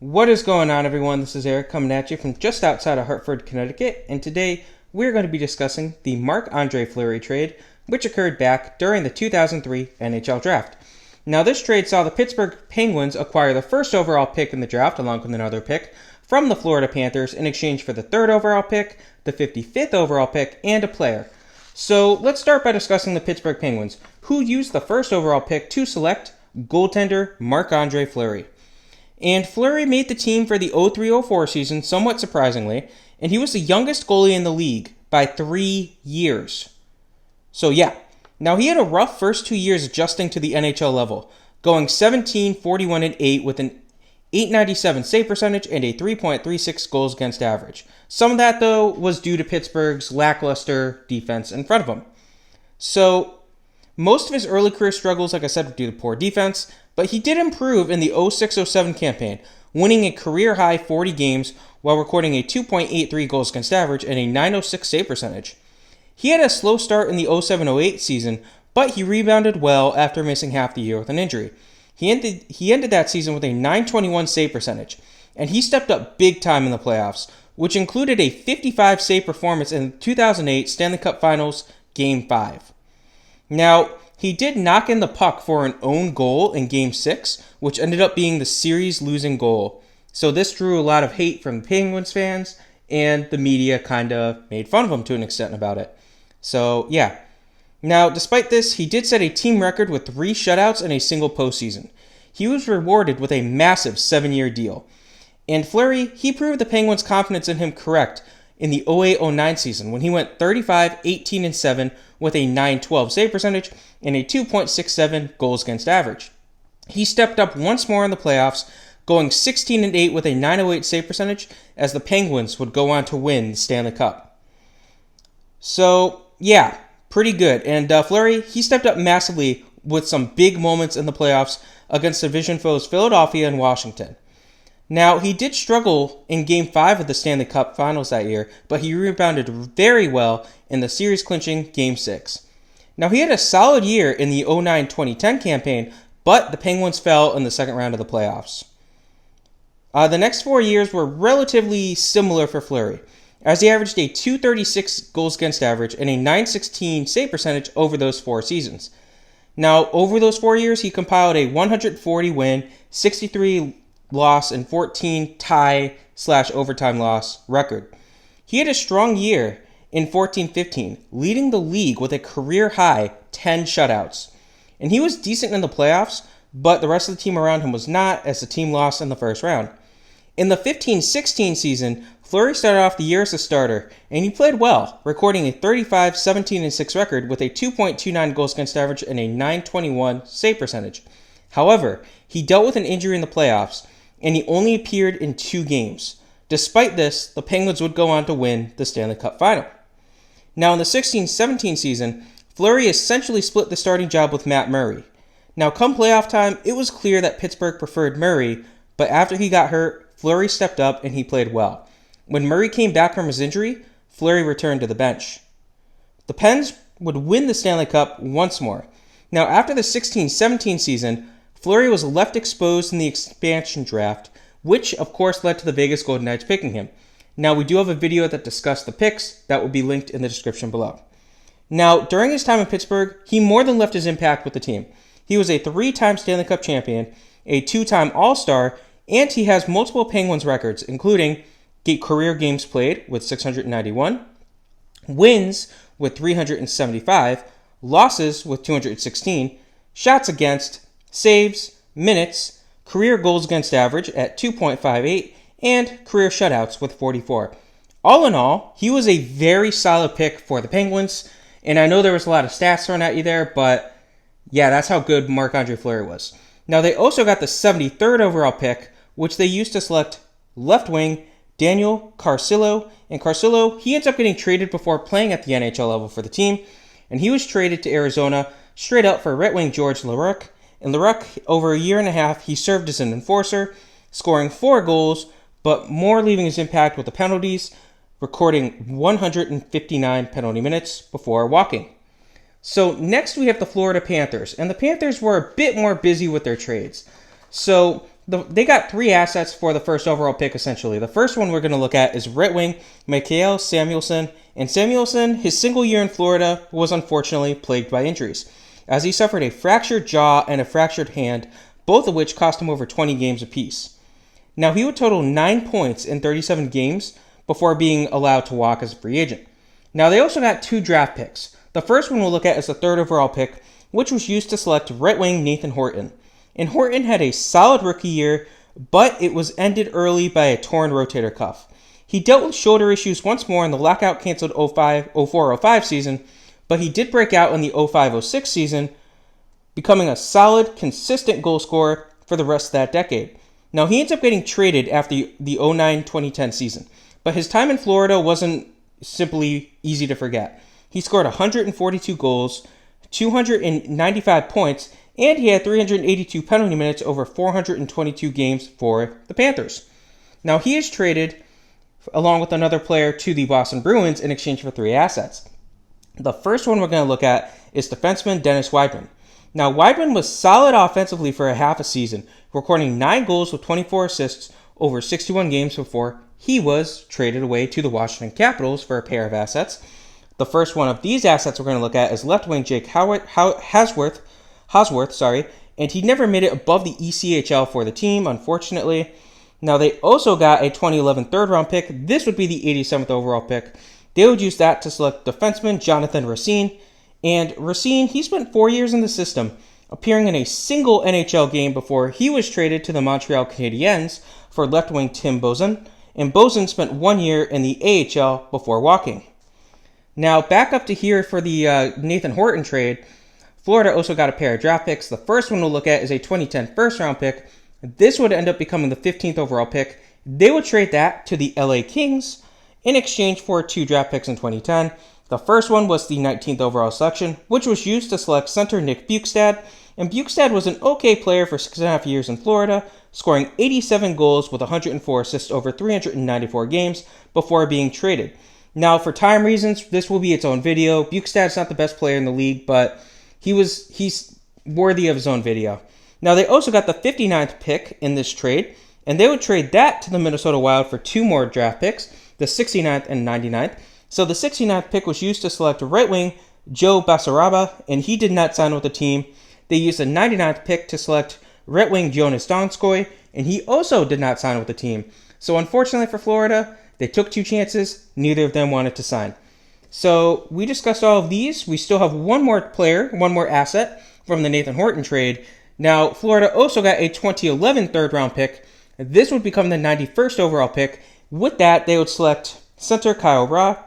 What is going on, everyone? This is Eric coming at you from just outside of Hartford, Connecticut, and today we're going to be discussing the Marc-Andre Fleury trade, which occurred back during the 2003 NHL Draft. Now, this trade saw the Pittsburgh Penguins acquire the first overall pick in the draft, along with another pick, from the Florida Panthers in exchange for the third overall pick, the 55th overall pick, and a player. So, let's start by discussing the Pittsburgh Penguins, who used the first overall pick to select goaltender Marc-Andre Fleury. And Fleury made the team for the 03-04 season, somewhat surprisingly, and he was the youngest goalie in the league by 3 years. So yeah, now he had a rough first 2 years adjusting to the NHL level, going 17, 41, and 8 with an .897 save percentage and a 3.36 goals against average. Some of that, though, was due to Pittsburgh's lackluster defense in front of him. So, most of his early career struggles, like I said, were due to poor defense, but he did improve in the 06-07 campaign, winning a career-high 40 games while recording a 2.83 goals against average and a .906 save percentage. He had a slow start in the 07-08 season, but he rebounded well after missing half the year with an injury. He ended that season with a .921 save percentage, and he stepped up big time in the playoffs, which included a 55 save performance in the 2008 Stanley Cup Finals Game 5. Now, he did knock in the puck for an own goal in Game 6, which ended up being the series-losing goal. So this drew a lot of hate from the Penguins fans, and the media kind of made fun of him to an extent about it. So, yeah. Now, despite this, he did set a team record with 3 shutouts in a single postseason. He was rewarded with a massive 7-year deal. And Fleury, he proved the Penguins' confidence in him correct in the 08-09 season when he went 35, 18, and 7 with a .912 save percentage and a 2.67 goals against average. He stepped up once more in the playoffs, going 16 and 8 with a .908 save percentage as the Penguins would go on to win the Stanley Cup. So, yeah, pretty good. And Fleury, he stepped up massively with some big moments in the playoffs against division foes Philadelphia and Washington. Now, he did struggle in Game 5 of the Stanley Cup Finals that year, but he rebounded very well in the series-clinching Game 6. Now, he had a solid year in the 09-2010 campaign, but the Penguins fell in the second round of the playoffs. The next 4 years were relatively similar for Fleury, as he averaged a .236 goals against average and a .916 save percentage over those 4 seasons. Now, over those 4 years, he compiled a 140 win, 63 loss, and 14 tie/overtime loss record. He had a strong year in 14-15, leading the league with a career-high 10 shutouts. And he was decent in the playoffs, but the rest of the team around him was not, as the team lost in the first round. In the 15-16 season, Fleury started off the year as a starter, and he played well, recording a 35, 17, and 6 record with a 2.29 goals against average and a .921 save percentage. However, he dealt with an injury in the playoffs, and he only appeared in 2 games. Despite this, the Penguins would go on to win the Stanley Cup Final. Now, in the 16-17 season, Fleury essentially split the starting job with Matt Murray. Now, come playoff time, it was clear that Pittsburgh preferred Murray, but after he got hurt, Fleury stepped up and he played well. When Murray came back from his injury, Fleury returned to the bench. The Pens would win the Stanley Cup once more. Now, after the 16-17 season, Fleury was left exposed in the expansion draft, which of course led to the Vegas Golden Knights picking him. Now, we do have a video that discussed the picks that will be linked in the description below. Now, during his time in Pittsburgh, he more than left his impact with the team. He was a 3-time Stanley Cup champion, a 2-time All-Star, and he has multiple Penguins records, including career games played with 691, wins with 375, losses with 216, shots against, saves, minutes, career goals against average at 2.58, and career shutouts with 44. All in all, he was a very solid pick for the Penguins, and I know there was a lot of stats thrown at you there, but yeah, that's how good Marc-Andre Fleury was. Now, they also got the 73rd overall pick, which they used to select left wing Daniel Carcillo, and Carcillo, he ends up getting traded before playing at the NHL level for the team, and he was traded to Arizona straight up for right wing George Laraque. And Laraque, over a year and a half, he served as an enforcer, scoring 4 goals, but more leaving his impact with the penalties, recording 159 penalty minutes before walking. So next we have the Florida Panthers, and the Panthers were a bit more busy with their trades. So They got three assets for the first overall pick, essentially. The first one we're going to look at is right wing Mikael Samuelsson. And Samuelsson, his single year in Florida was unfortunately plagued by injuries, as he suffered a fractured jaw and a fractured hand, both of which cost him over 20 games apiece. Now, he would total 9 points in 37 games before being allowed to walk as a free agent. Now, they also got two draft picks. The first one we'll look at is the third overall pick, which was used to select right wing Nathan Horton. And Horton had a solid rookie year, but it was ended early by a torn rotator cuff. He dealt with shoulder issues once more in the lockout-canceled 04-05 season, but he did break out in the 05-06 season, becoming a solid, consistent goal scorer for the rest of that decade. Now, he ends up getting traded after the 09-2010 season, but his time in Florida wasn't simply easy to forget. He scored 142 goals, 295 points, and he had 382 penalty minutes over 422 games for the Panthers. Now, he is traded, along with another player, to the Boston Bruins in exchange for three assets. The first one we're going to look at is defenseman Dennis Weidman. Now, Weidman was solid offensively for a half a season, recording 9 goals with 24 assists over 61 games before he was traded away to the Washington Capitals for a pair of assets. The first one of these assets we're going to look at is left wing Jake Hasworth, and he never made it above the ECHL for the team, unfortunately. Now, they also got a 2011 third-round pick. This would be the 87th overall pick. They would use that to select defenseman Jonathan Racine. And Racine, he spent 4 years in the system, appearing in a single NHL game before he was traded to the Montreal Canadiens for left wing Tim Bozin. And Bozin spent 1 year in the AHL before walking. Now, back up to here for the Nathan Horton trade. Florida also got a pair of draft picks. The first one we'll look at is a 2010 first-round pick. This would end up becoming the 15th overall pick. They would trade that to the LA Kings in exchange for 2 draft picks in 2010. The first one was the 19th overall selection, which was used to select center Nick Bjugstad. And Bjugstad was an okay player for 6.5 years in Florida, scoring 87 goals with 104 assists over 394 games before being traded. Now, for time reasons, this will be its own video. Bjugstad's not the best player in the league, but he's worthy of his own video. Now, they also got the 59th pick in this trade, and they would trade that to the Minnesota Wild for 2 more draft picks, the 69th and 99th. So the 69th pick was used to select right wing Joe Basaraba, and he did not sign with the team. They used the 99th pick to select right wing Jonas Donskoy, and he also did not sign with the team. So unfortunately for Florida, they took 2 chances. Neither of them wanted to sign. So we discussed all of these. We still have one more asset from the Nathan Horton trade. Now, Florida also got a 2011 third-round pick. This would become the 91st overall pick. With that, they would select center Kyle Ra,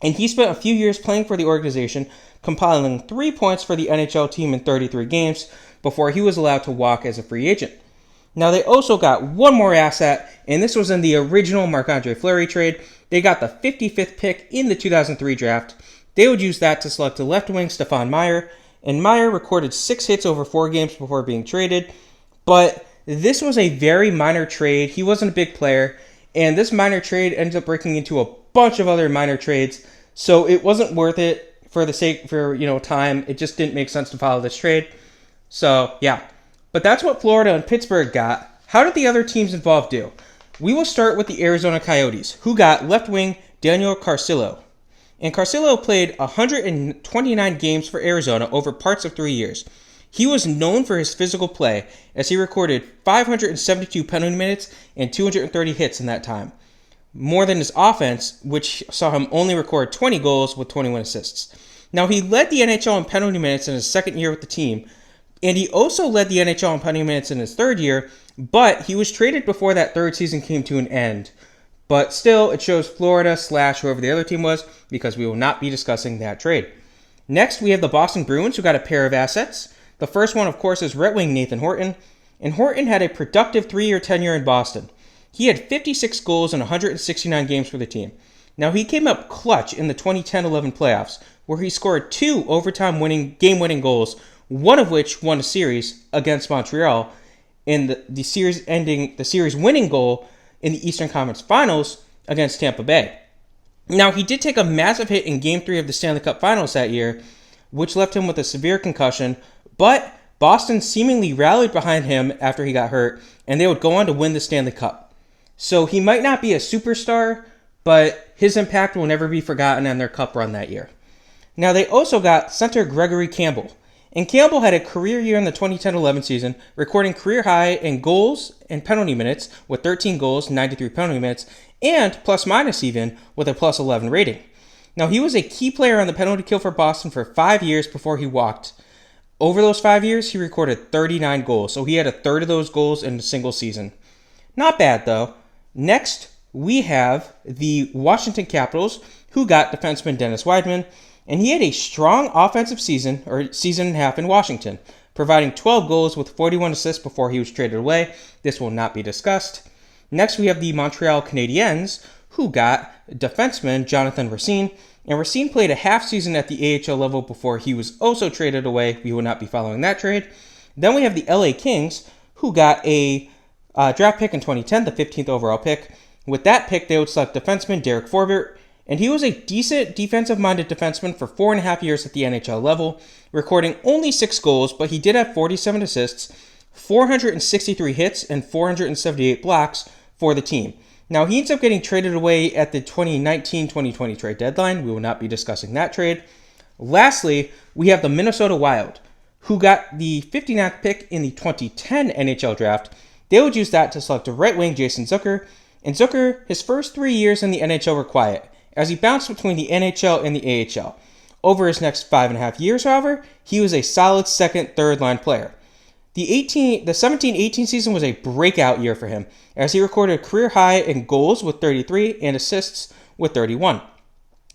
and he spent a few years playing for the organization, compiling 3 points for the NHL team in 33 games before he was allowed to walk as a free agent. Now, they also got one more asset, and this was in the original Marc-Andre Fleury trade. They got the 55th pick in the 2003 draft. They would use that to select the left wing Stefan Meyer, and Meyer recorded 6 hits over 4 games before being traded. But this was a very minor trade. He wasn't a big player, and this minor trade ends up breaking into a bunch of other minor trades, so it wasn't worth it for time. It just didn't make sense to follow this trade. So, yeah. But that's what Florida and Pittsburgh got. How did the other teams involved do? We will start with the Arizona Coyotes, who got left wing Daniel Carcillo. And Carcillo played 129 games for Arizona over parts of 3 years. He was known for his physical play, as he recorded 572 penalty minutes and 230 hits in that time, more than his offense, which saw him only record 20 goals with 21 assists. Now, he led the NHL in penalty minutes in his second year with the team, and he also led the NHL in penalty minutes in his third year, but he was traded before that third season came to an end. But still, it shows Florida / whoever the other team was, because we will not be discussing that trade. Next, we have the Boston Bruins, who got a pair of assets. The first one, of course, is right wing Nathan Horton. And Horton had a productive 3-year tenure in Boston. He had 56 goals in 169 games for the team. Now, he came up clutch in the 2010-11 playoffs, where he scored 2 overtime game-winning goals, one of which won a series against Montreal, and the series winning goal in the Eastern Conference Finals against Tampa Bay. Now, he did take a massive hit in Game 3 of the Stanley Cup Finals that year, which left him with a severe concussion, but Boston seemingly rallied behind him after he got hurt, and they would go on to win the Stanley Cup. So he might not be a superstar, but his impact will never be forgotten on their cup run that year. Now, they also got center Gregory Campbell. And Campbell had a career year in the 2010-11 season, recording career high in goals and penalty minutes with 13 goals, 93 penalty minutes, and plus-minus even with a plus 11 rating. Now, he was a key player on the penalty kill for Boston for 5 years before he walked. Over those 5 years, he recorded 39 goals, so he had a third of those goals in a single season. Not bad, though. Next, we have the Washington Capitals, who got defenseman Dennis Weidman, and he had a strong offensive season, or season and a half in Washington, providing 12 goals with 41 assists before he was traded away. This will not be discussed. Next, we have the Montreal Canadiens, who got defenseman Jonathan Racine, and Racine played a half season at the AHL level before he was also traded away. We will not be following that trade. Then we have the LA Kings, who got a draft pick in 2010, the 15th overall pick. With that pick, they would select defenseman Derek Forbort, and he was a decent defensive-minded defenseman for 4.5 years at the NHL level, recording only 6 goals, but he did have 47 assists, 463 hits, and 478 blocks for the team. Now, he ends up getting traded away at the 2019-2020 trade deadline. We will not be discussing that trade. Lastly, we have the Minnesota Wild, who got the 59th pick in the 2010 NHL draft. They would use that to select a right wing Jason Zucker, and Zucker, his first 3 years in the NHL were quiet, as he bounced between the NHL and the AHL. Over his next 5.5 years, however, he was a solid second, third line player. The 17-18 season was a breakout year for him, as he recorded a career high in goals with 33 and assists with 31.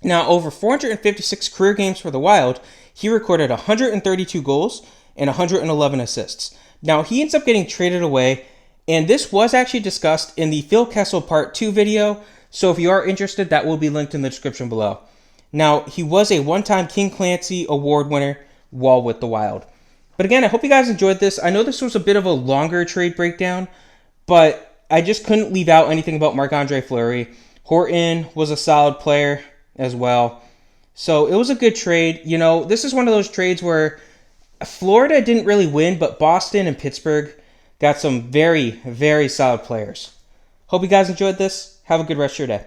Now, over 456 career games for the Wild, he recorded 132 goals and 111 assists. Now, he ends up getting traded away, and this was actually discussed in the Phil Kessel Part 2 video, so if you are interested, that will be linked in the description below. Now, he was a one-time King Clancy Award winner while with the Wild. But again, I hope you guys enjoyed this. I know this was a bit of a longer trade breakdown, but I just couldn't leave out anything about Marc-Andre Fleury. Horton was a solid player as well. So it was a good trade. You know, this is one of those trades where Florida didn't really win, but Boston and Pittsburgh got some very, very solid players. Hope you guys enjoyed this. Have a good rest of your day.